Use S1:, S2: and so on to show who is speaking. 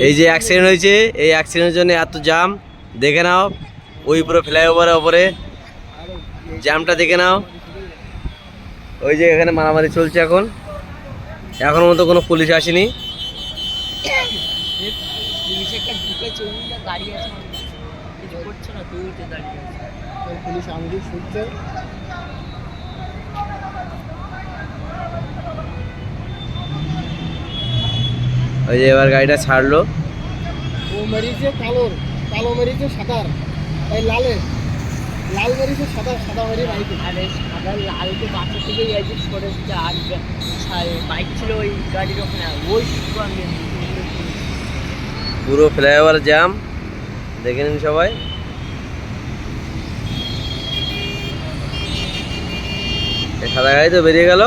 S1: এই যে অ্যাক্সিডেন্ট হয়েছে, এই অ্যাক্সিডেন্টের জন্য এত জ্যাম। দেখে নাও ওই পুরো ফ্লাইওভারের ওপরে জ্যামটা দেখে নাও। ওই যে এখানে মারামারি চলছে এখন, এখনো মতো কোনো পুলিশ আসেনি। ওই যে এবার গাড়িটা ছাড়লো।
S2: ও মেরিছে কালোর, কালো মেরিছে সাদার, এই লালের, লাল মেরিছে সাদা, সাদা মেরি বাইক।
S3: আরে সাদা লালকে বাসা থেকে একদিন সরেছে, আর বাইক ছিল ওই গাড়ির ওখানে, ওই
S1: পুরো ফ্লাইওভার জ্যাম, দেখে নিন সবাই। সাদা গাড়ি তো বেরিয়ে গেল।